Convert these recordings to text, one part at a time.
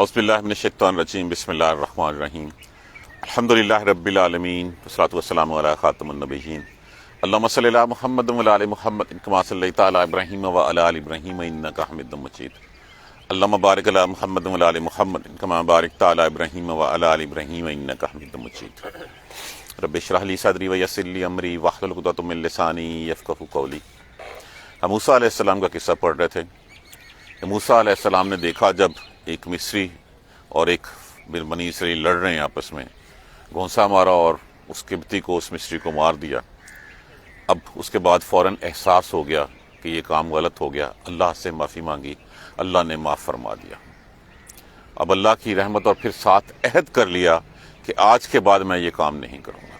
اعوذ باللہ من الشیطان الرجیم بسم اللہ الرحمن الرحیم الحمدللہ رب العالمین والصلاۃ والسلام علی خاتم النبیین اللہم صلی علی محمد وعلی آل محمد کما صلیت علی ابراہیم وعلی آل ابراہیم انک حمید مجید اللہم بارک علی محمد وعلی آل محمد کما بارکت علی ابراہیم وعلی آل ابراہیم انک حمید مجید رب اشرح لی صدری ویسر لی امری واحلل عقدۃ من لسانی یفقہوا قولی۔ ہم موسیٰ علیہ السلام کا قصہ پڑھ رہے تھے۔ موسیٰ علیہ السلام نے دیکھا جب ایک مصری اور ایک بنی اسرائیل لڑ رہے ہیں آپس میں، گھونسا مارا اور اس قبطی کو اس مصری کو مار دیا۔ اب اس کے بعد فوراً احساس ہو گیا کہ یہ کام غلط ہو گیا، اللہ سے معافی مانگی، اللہ نے معاف فرما دیا۔ اب اللہ کی رحمت اور پھر ساتھ عہد کر لیا کہ آج کے بعد میں یہ کام نہیں کروں گا۔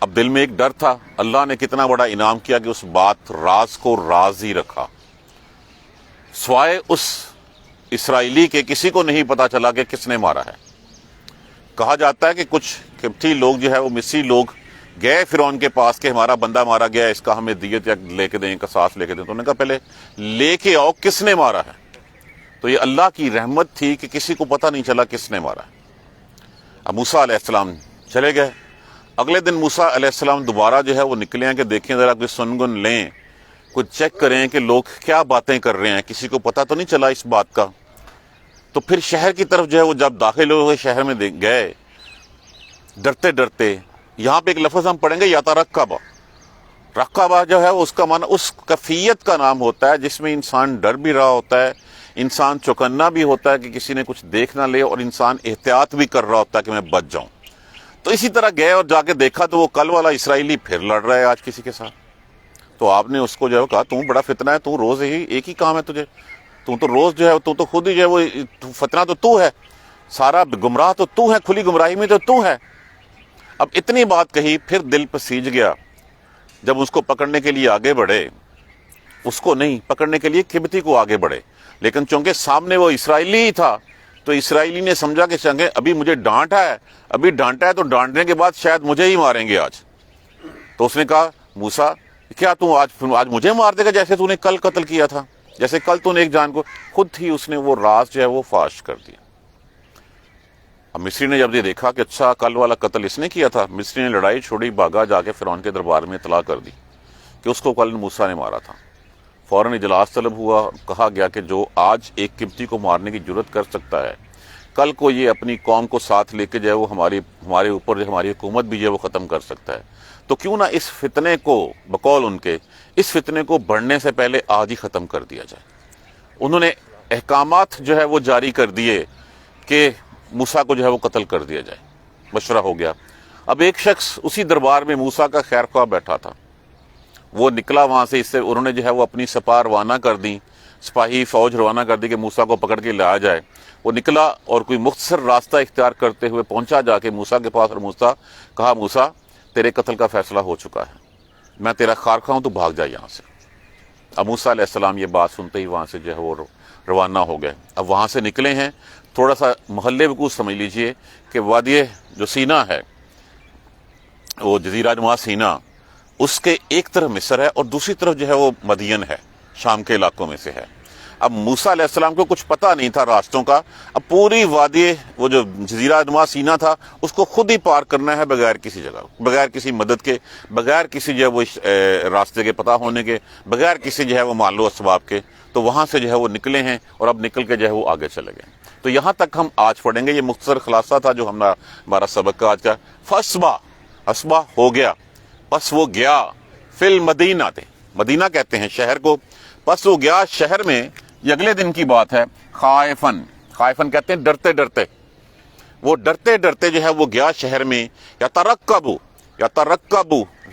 اب دل میں ایک ڈر تھا، اللہ نے کتنا بڑا انعام کیا کہ اس بات راز کو راز ہی رکھا، سوائے اس اسرائیلی کے کسی کو نہیں پتا چلا کہ کس نے مارا ہے۔ کہا جاتا ہے کہ کچھ قبطی لوگ جو ہے وہ مصری لوگ گئے فرعون کے پاس کہ ہمارا بندہ مارا گیا، اس کا ہمیں دیت یا لے کے دیں، قصاص لے کے دیں۔ تو انہوں نے کہا پہلے لے کے آؤ کس نے مارا ہے۔ تو یہ اللہ کی رحمت تھی کہ کسی کو پتہ نہیں چلا کس نے مارا ہے۔ اب موسیٰ علیہ السلام چلے گئے۔ اگلے دن موسیٰ علیہ السلام دوبارہ جو ہے وہ نکلے ہیں کہ دیکھیں ذرا کوئی سنگن لیں، کچھ چیک کریں کہ لوگ کیا باتیں کر رہے ہیں، کسی کو پتہ تو نہیں چلا اس بات کا۔ تو پھر شہر کی طرف جو ہے وہ جب داخل ہوئے شہر میں گئے ڈرتے ڈرتے، یہاں پہ ایک لفظ ہم پڑھیں گے یترقب۔ رقبہ جو ہے اس کا معنی اس کیفیت کا نام ہوتا ہے جس میں انسان ڈر بھی رہا ہوتا ہے، انسان چوکنا بھی ہوتا ہے کہ کسی نے کچھ دیکھ نہ لے، اور انسان احتیاط بھی کر رہا ہوتا ہے کہ میں بچ جاؤں۔ تو اسی طرح گئے اور جا کے دیکھا تو وہ کل والا اسرائیلی پھر لڑ رہا ہے آج کسی کے ساتھ۔ تو آپ نے اس کو جو ہے کہا تم بڑا فتنہ ہے، تو روز ہی ایک ہی کام ہے تجھے، تو روز جو ہے تو خود ہی جو ہے وہ فتنہ تو ہے، سارا گمراہ تو ہے، کھلی گمراہی میں تو ہے۔ اب اتنی بات کہی، پھر دل پسیج گیا۔ جب اس کو پکڑنے کے لیے آگے بڑھے، اس کو نہیں پکڑنے کے لیے قبطی کو آگے بڑھے، لیکن چونکہ سامنے وہ اسرائیلی ہی تھا تو اسرائیلی نے سمجھا کہ چنگے ابھی مجھے ڈانٹا ہے تو ڈانٹنے کے بعد شاید مجھے ہی ماریں گے آج۔ تو اس نے کہا موسیٰ کیا تو آج مجھے مار دے گا جیسے تو نے کل قتل کیا تھا، جیسے کل تو نے ایک جان کو۔ خود ہی اس نے وہ راز جو ہے وہ فاش کر دیا۔ اب مصری نے جب یہ دیکھا کہ اچھا کل والا قتل اس نے کیا تھا، مصری نے لڑائی چھوڑی، بھاگا جا کے فرعون کے دربار میں اطلاع کر دی کہ اس کو کل موسیٰ نے مارا تھا۔ فوراً اجلاس طلب ہوا، کہا گیا کہ جو آج ایک قبطی کو مارنے کی جرت کر سکتا ہے، کل کو یہ اپنی قوم کو ساتھ لے کے جو ہے وہ ہمارے اوپر جو ہماری حکومت بھی جو ہے وہ ختم کر سکتا ہے۔ تو کیوں نہ اس فتنے کو، بقول ان کے، اس فتنے کو بڑھنے سے پہلے آج ہی ختم کر دیا جائے۔ انہوں نے احکامات جو ہے وہ جاری کر دیے کہ موسیٰ کو جو ہے وہ قتل کر دیا جائے۔ مشورہ ہو گیا۔ اب ایک شخص اسی دربار میں موسیٰ کا خیر خواہ بیٹھا تھا، وہ نکلا وہاں سے، اس سے انہوں نے جو ہے وہ اپنی سپاہ روانہ کر دی، سپاہی فوج روانہ کر دی کہ موسیٰ کو پکڑ کے لایا جائے۔ وہ نکلا اور کوئی مختصر راستہ اختیار کرتے ہوئے پہنچا جا کے موسیٰ کے پاس، اور موسیٰ کہا موسیٰ تیرے قتل کا فیصلہ ہو چکا ہے، میں تیرا خارخواہ ہوں، تو بھاگ جا یہاں سے۔ اب موسیٰ علیہ السلام یہ بات سنتے ہی وہاں سے جو ہے وہ روانہ ہو گئے۔ اب وہاں سے نکلے ہیں، تھوڑا سا محلے کو سمجھ لیجئے کہ وادی جو سینا ہے، وہ جزیرہ نما سینا، اس کے ایک طرف مصر ہے اور دوسری طرف جو ہے وہ مدین ہے، شام کے علاقوں میں سے ہے۔ اب موسیٰ علیہ السلام کو کچھ پتہ نہیں تھا راستوں کا، اب پوری وادی وہ جو جزیرہ نما سینا تھا اس کو خود ہی پار کرنا ہے، بغیر کسی جگہ، بغیر کسی مدد کے، بغیر کسی جو ہے وہ راستے کے پتہ ہونے کے، بغیر کسی جو ہے وہ مال و اسباب کے۔ تو وہاں سے جو ہے وہ نکلے ہیں اور اب نکل کے جو ہے وہ آگے چلے گئے۔ تو یہاں تک ہم آج پڑھیں گے، یہ مختصر خلاصہ تھا جو ہمارا سبق کا آج کا۔ فَأَصْبَحَ ہو گیا، پس وہ گیا، فی المدینہ، مدینہ کہتے ہیں شہر کو، پس وہ گیا شہر میں، یہ اگلے دن کی بات ہے، خائفن کہتے ہیں ڈرتے ڈرتے، وہ ڈرتے ڈرتے جو ہے وہ گیا شہر میں، یترقبو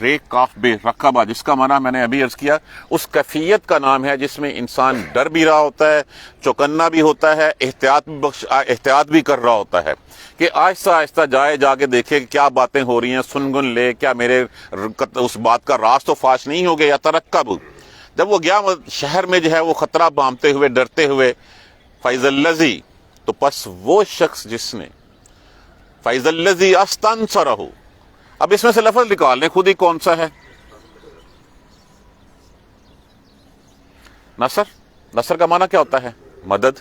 رے کاف بے رقبہ، جس کا معنی میں نے ابھی عرض کیا، اس کیفیت کا نام ہے جس میں انسان ڈر بھی رہا ہوتا ہے، چوکنا بھی ہوتا ہے، احتیاط بھی کر رہا ہوتا ہے، کہ آہستہ آہستہ جائے، جا کے دیکھے کہ کیا باتیں ہو رہی ہیں، سنگن لے، کیا میرے اس بات کا راز تو فاش نہیں ہو گیا۔ یترقب، جب وہ گیا شہر میں جو ہے وہ خطرہ بامتے ہوئے، ڈرتے ہوئے، فَإِذَا الَّذِي، تو پس وہ شخص جس نے، فَإِذَا الَّذِي اسْتَنصَرَهُ، اب اس میں سے لفظ نکال لیں خود ہی کون سا ہے۔ نصر کا معنی کیا ہوتا ہے؟ مدد۔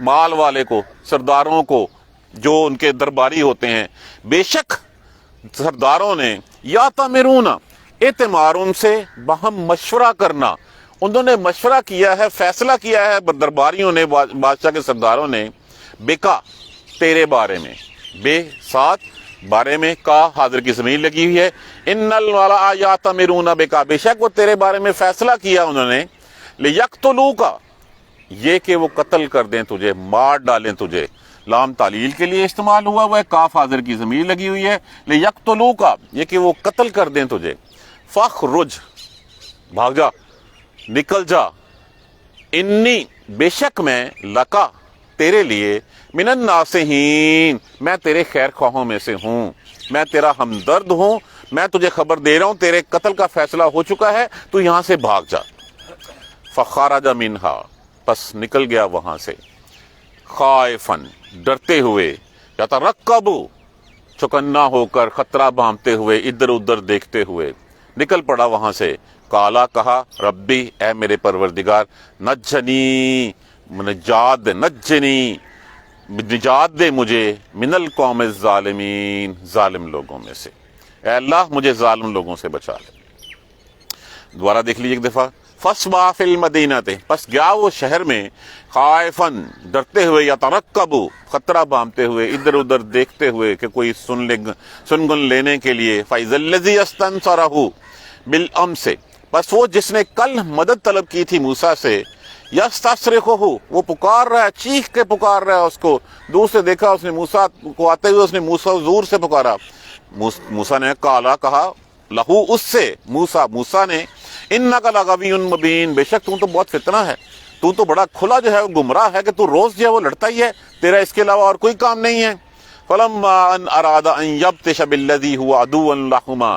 مال والے کو، سرداروں کو جو ان کے درباری ہوتے ہیں، بے شک سرداروں نے یا تامرون اعتمار ان سے باہم مشورہ کرنا، انہوں نے مشورہ کیا ہے، فیصلہ کیا ہے درباریوں نے، بادشاہ کے سرداروں نے، بکا تیرے بارے میں، بے ساتھ بارے میں، کا حاضر کی ضمیر لگی ہوئی ہے، ان الوالا یاتمرون بکا، بے شک وہ تیرے بارے میں فیصلہ کیا انہوں نے، لیقتلوک یہ کہ وہ قتل کر دیں تجھے، مار ڈالیں تجھے، لام تعلیل کے لیے استعمال ہوا ہوا ہے، کاف حاضر کی ضمیر لگی ہوئی ہے، لیقتلوک یہ کہ وہ قتل کر دیں تجھے، فخرج بھاگ جا، نکل جا، انی بے شک میں، لکا تیرے لیے، من الناصحین میں تیرے خیر خواہوں میں سے ہوں، میں تیرا ہمدرد ہوں، میں تجھے خبر دے رہا ہوں تیرے قتل کا فیصلہ ہو چکا ہے، تو یہاں سے بھاگ جا۔ فخرج منہا پس نکل گیا وہاں سے، خائفن ڈرتے ہوئے، یترقب چوکنا ہو کر، خطرہ بھانپتے ہوئے، ادھر ادھر دیکھتے ہوئے نکل پڑا وہاں سے، کالا کہا ربی اے میرے پروردگار، نجنی نجات دے، نجنی نجات دے مجھے، من القوم الظالمین ظالم لوگوں میں سے، اے اللہ مجھے ظالم لوگوں سے بچا لے۔ دوبارہ دیکھ لیجیے ایک دفعہ، فَأَصْبَحَ فِي الْمَدِينَةِ پس گیا وہ شہر میں، خائفاً ڈرتے ہوئے، یترقب خطرہ بھانپتے ہوئے، ادھر ادھر دیکھتے ہوئے کہ کوئی سن گن لینے کے لیے، فَإِذَا الَّذِي اسْتَنصَرَهُ بِالْأَمْسِ بس وہ جس نے کل مدد طلب کی تھی موسیٰ سے، یستصرخہ وہ پکار رہا ہے، چیخ کے پکار رہا ہے اس کو، دور سے دیکھا اس نے موسیٰ کو آتے ہوئے، اس نے موسیٰ زور سے پکارا، موسیٰ نے کالا کہا لہو اس سے، موسیٰ نے، انک لغوی مبین بے شک تو بہت فتنہ ہے، تو بڑا کھلا جو ہے گمراہ ہے کہ تو روز جو ہے وہ لڑتا ہی ہے، تیرا اس کے علاوہ اور کوئی کام نہیں ہے۔ فلما ان اراد ان یبطش بالذی هو عدو لہما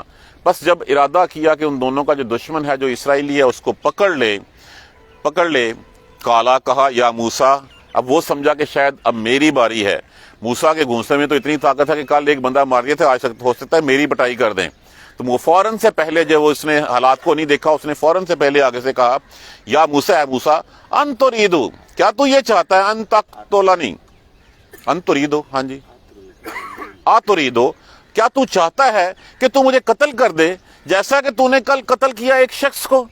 بس جب ارادہ کیا کہ ان دونوں کا جو دشمن ہے جو اسرائیلی ہے اس کو پکڑ لے، کالا کہا یا موسیٰ، اب وہ سمجھا کہ شاید اب میری باری ہے، موسیٰ کے گھونسے میں تو اتنی طاقت ہے کہ کل ایک بندہ مار دیا تھا، آج ہو سکتا ہے میری پٹائی کر دیں، تو وہ فوراً سے پہلے جب اس نے حالات کو نہیں دیکھا، اس نے فوراً سے پہلے آگے سے کہا یا موسیٰ، اے موسیٰ، ان تریدو کیا تو یہ چاہتا ہے، ان تقتلنی، ان تریدو، ہاں جی، تریدو کیا تو چاہتا ہے کہ تو مجھے قتل کر دے جیسا کہ تو نے کل قتل کیا ایک شخص کو،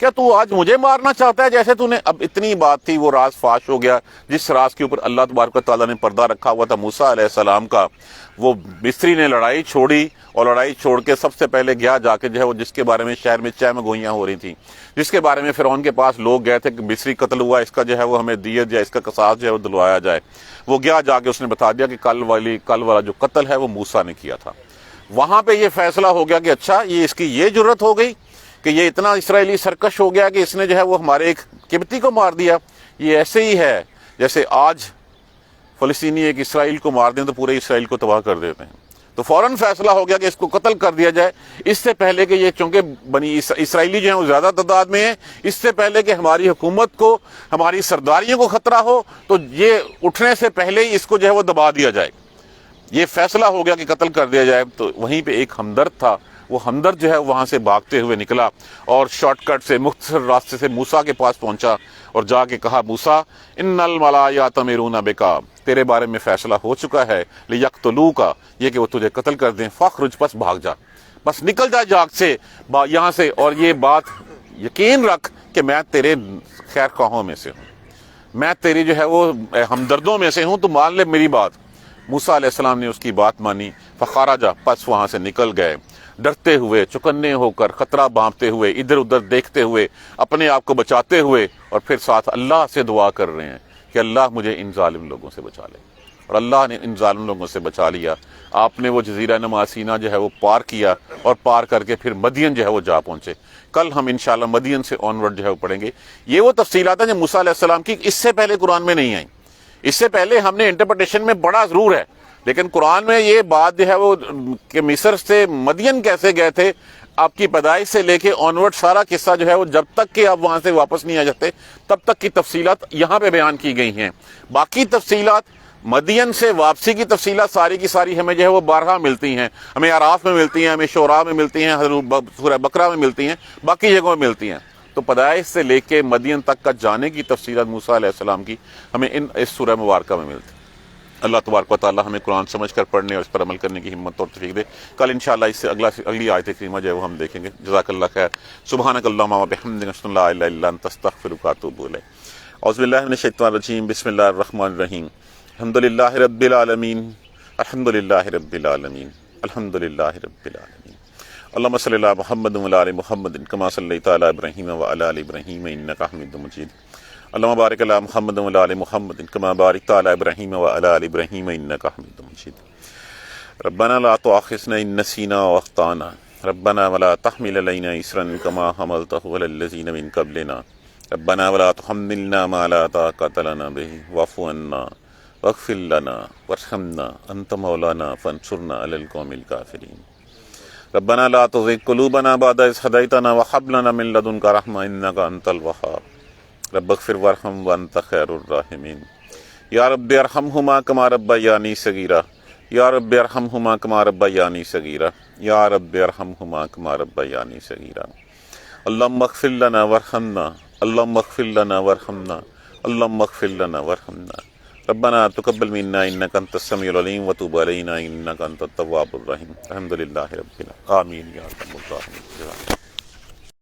کیا تو آج مجھے مارنا چاہتا ہے جیسے تو نے، اب اتنی بات تھی، وہ راز فاش ہو گیا جس راز کے اوپر اللہ تبارک و تعالیٰ نے پردہ رکھا ہوا تھا موسیٰ علیہ السلام کا۔ وہ مصری نے لڑائی چھوڑی اور لڑائی چھوڑ کے سب سے پہلے گیا جا کے جو ہے وہ جس کے بارے میں شہر میں چہ میں گوئیاں ہو رہی تھیں، جس کے بارے میں فرعون کے پاس لوگ گئے تھے کہ مصری قتل ہوا، اس کا جو ہے وہ ہمیں دیت یا اس کا قصاص جو ہے وہ دلوایا جائے، وہ گیا جا کے اس نے بتا دیا کہ کل والا جو قتل ہے وہ موسیٰ نے کیا تھا۔ وہاں پہ یہ فیصلہ ہو گیا کہ اچھا یہ اس کی یہ جرت ہو گئی کہ یہ اتنا اسرائیلی سرکش ہو گیا کہ اس نے جو ہے وہ ہمارے ایک قبطی کو مار دیا، یہ ایسے ہی ہے جیسے آج فلسطینی ایک اسرائیل کو مار دیں تو پورے اسرائیل کو تباہ کر دیتے ہیں، تو فوراً فیصلہ ہو گیا کہ اس کو قتل کر دیا جائے، اس سے پہلے کہ یہ چونکہ بنی اسرائیلی جو ہیں وہ زیادہ تعداد میں ہیں، اس سے پہلے کہ ہماری حکومت کو، ہماری سرداریوں کو خطرہ ہو، تو یہ اٹھنے سے پہلے ہی اس کو جو ہے وہ دبا دیا جائے، یہ فیصلہ ہو گیا کہ قتل کر دیا جائے۔ تو وہیں پہ ایک ہمدرد تھا، وہ ہمدرد جو ہے وہاں سے بھاگتے ہوئے نکلا اور شارٹ کٹ سے مختصر راستے سے موسیٰ کے پاس پہنچا اور جا کے کہا موسیٰ ان الملا یاتمرون بکا تیرے بارے میں فیصلہ ہو چکا ہے، لیقتلوک یہ کہ وہ تجھے قتل کر دیں، فخرج پس بھاگ جا، بس نکل جا جاگ سے یہاں سے، اور یہ بات یقین رکھ کہ میں تیرے خیر خواہوں میں سے ہوں، میں تیری جو ہے وہ ہمدردوں میں سے ہوں، تو مان لے میری بات۔ موسیٰ علیہ السلام نے اس کی بات مانی، فخرج پس وہاں سے نکل گئے، ڈرتے ہوئے، چوکنے ہو کر، خطرہ بھانپتے ہوئے، ادھر ادھر دیکھتے ہوئے، اپنے آپ کو بچاتے ہوئے، اور پھر ساتھ اللہ سے دعا کر رہے ہیں کہ اللہ مجھے ان ظالم لوگوں سے بچا لے، اور اللہ نے ان ظالم لوگوں سے بچا لیا۔ آپ نے وہ جزیرہ نما سینا جو ہے وہ پار کیا، اور پار کر کے پھر مدین جو ہے وہ جا پہنچے۔ کل ہم انشاءاللہ مدین سے آنورڈ جو ہے وہ پڑھیں گے۔ یہ وہ تفصیلات ہیں جو موسیٰ علیہ السلام کی اس سے پہلے قرآن میں نہیں آئیں، اس سے پہلے ہم نے انٹرپریٹیشن میں بڑا ضرور ہے، لیکن قرآن میں یہ بات جو ہے وہ کہ مصر سے مدین کیسے گئے تھے، آپ کی پیدائش سے لے کے آنورڈ سارا قصہ جو ہے وہ جب تک کہ آپ وہاں سے واپس نہیں آ جاتے تب تک کی تفصیلات یہاں پہ بیان کی گئی ہیں۔ باقی تفصیلات مدین سے واپسی کی تفصیلات ساری کی ساری ہمیں جو ہے وہ بارہا ملتی ہیں، ہمیں اعراف میں ملتی ہیں، ہمیں شعراء میں ملتی ہیں، سورہ بقرہ میں ملتی ہیں، باقی جگہوں میں ملتی ہیں۔ تو پیدائش سے لے کے مدین تک کا جانے کی تفصیلات موسیٰ علیہ السلام کی ہمیں اس سورہ مبارکہ میں ملتی. اللہ تبارک و تعالی ہمیں قرآن سمجھ کر پڑھنے اور اس پر عمل کرنے کی ہمت اور توفیق دے. کل انشاءاللہ اس سے اگلی آیت کریمہ جو ہے وہ ہم دیکھیں گے. جزاک اللہ خیر. سبحانک اللہم و بحمدک اشہد ان لا الہ الا انت استغفرک و اتوب الیک. اعوذ باللہ من الشیطان الرجیم. بسم اللہ الرحمن الرحیم. الحمدللہ رب العالمین. الحمدللہ رب العالمین. الحمدللہ رب العالمین. اللہم صلی علی محمد و علی آل محمد کما صلیت علی ابراہیم و علی آل ابراہیم انک حمید مجید. اللہم بارک علی محمد و علی آل محمد کما بارکت علی ابراہیم و علی آل ابراہیم انک حمید مجید. ربنا لا تؤاخذنا ان نسینا واخطانا ربنا ولا تحمل علینا اصرا کما حملتہ علی الذین من قبلنا ربنا ولا تحملنا ما لا طاقۃ لنا به واعف عنا واغفر لنا وارحمنا انت مولانا فانصرنا علی القوم الکافرین. ربنا لا تزغ قلوبنا بعد إذ هديتنا وهب لنا من لدنك رحمة إنك أنت الوهاب. رب اغفر وارحم وأنت خير الراحمين. يا رب ارحمهما كما ربياني صغيرا. يا رب ارحمهما كما ربياني صغيرا. يا رب ارحمهما كما ربياني صغيرا. اللهم اغفر لنا وارحمنا. اللهم اغفر لنا وارحمنا. اللهم اغفر لنا وارحمنا. ربنا تقبل منا انك انت السميع العليم وتب علينا انك انت التواب الرحيم. الحمد لله رب العالمين. آمين يا رب العالمين.